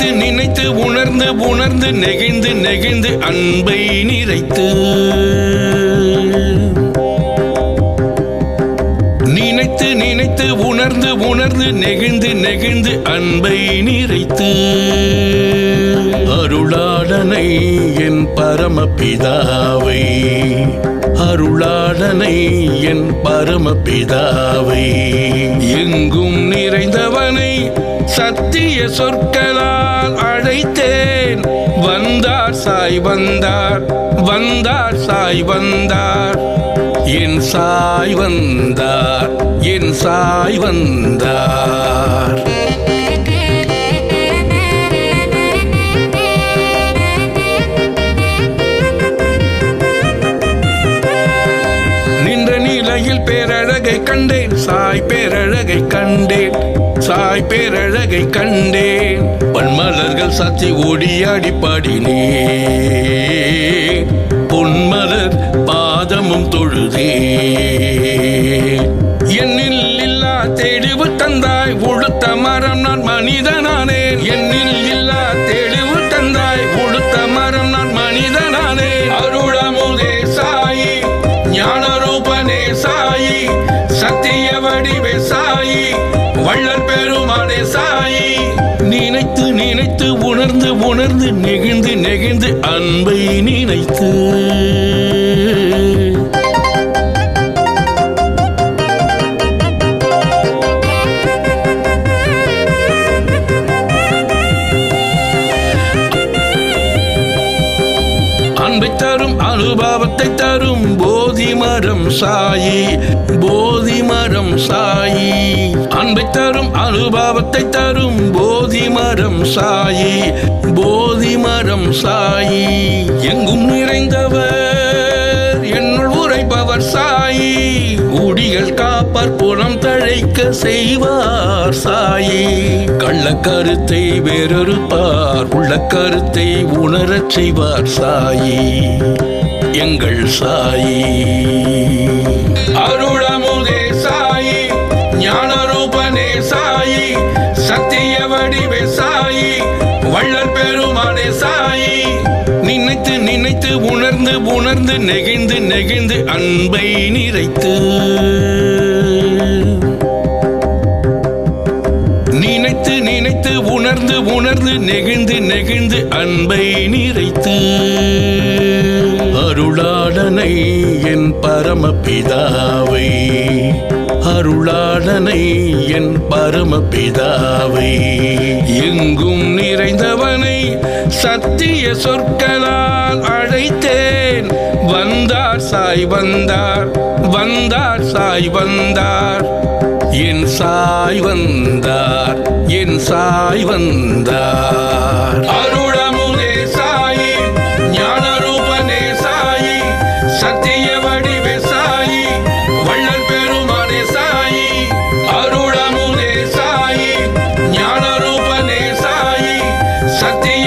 நினைத்து நினைத்து உணர்ந்து உணர்ந்து நெகிழ்ந்து நெகிழ்ந்து அன்பை நிறைத்து நினைத்து நினைத்து உணர்ந்து உணர்ந்து நெகிழ்ந்து நெகிழ்ந்து அன்பை நிறைத்து அருளாளனை என் பரமபிதாவை அருளாளனை என் பரமபிதாவை எங்கும் நிறைந்தவனை சத்திய சொற்களால் அழைத்தேன் வந்தார் சாய் வந்தார் வந்தார் சாய் வந்தார் என் சாய் வந்தார் என் சாய் வந்தார் நின்ற நிலையில் பேரழகை கண்டேன் சாய் பேரழகை கண்டேன் சாய் பேரழகை கண்டேன் பன்மலர்கள் சாட்சி ஓடியாடி பாடினே பொன்மலர் பாதமும் தொழுதே என்னில் இல்லா தெளிவு தந்தாய் உழுத்த மரம் நான் மனிதனானேன் என்னில் இல்லா தெளிவு தந்தாய் உழுத்த மரம் நான் மனிதனானேன் அருளமுதே சாயி ஞான ரூபனே சாயி சத்திய வடிவே சாயி வள்ளல் பெருமானே சாயி நினைத்து நினைத்து உணர்ந்து உணர்ந்து நெகிழ்ந்து நெகிழ்ந்து அன்பை நினைத்து அன்பை தரும் அனுபவத்தை தரும் போதி மரம் சாயி போதி மரம் சாயி அன்பை தரும் அனுபவத்தை தரும் போதி மரம் சாயி போதி மரம் சாயி எங்கும் நிறைந்தவர் என்னுள் உரைப்பவர் சாயி குடிகள் காப்பார் புறம் தழைக்க செய்வார் சாயி கள்ள கருத்தை வேறொருப்பார் உள்ள கருத்தை உணரச் செய்வார் சாயி எங்கள் சாயி அருளமுதே சாயி ஞான ரூபனே சாயி சத்திய வடிவே சாயி வள்ளல் பெருமானே சாயி நினைத்து நினைத்து உணர்ந்து உணர்ந்து நெகிழ்ந்து நெகிழ்ந்து அன்பை நிறைத்து நினைத்து நினைத்து உணர்ந்து உணர்ந்து நெகிழ்ந்து நெகிழ்ந்து அன்பை நிறைத்து அருளாளனை என் பரமபிதாவை அருளாளனை என் பரமபிதாவை எங்கும் நிறைந்தவனை சத்திய சொற்களால் அழைத்தேன் வந்தார் சாய் வந்தார் வந்தார் சாய் வந்தார் என் சாய் வந்தார் என் சாய் வந்தார் அருளமுதே சாயி ஞான ரூபனே சாயி சத்திய வடிவே சாயி வள்ளல் பெருமானே சாயி அருளமுதே சாயி ஞான ரூபனே சாயி சத்திய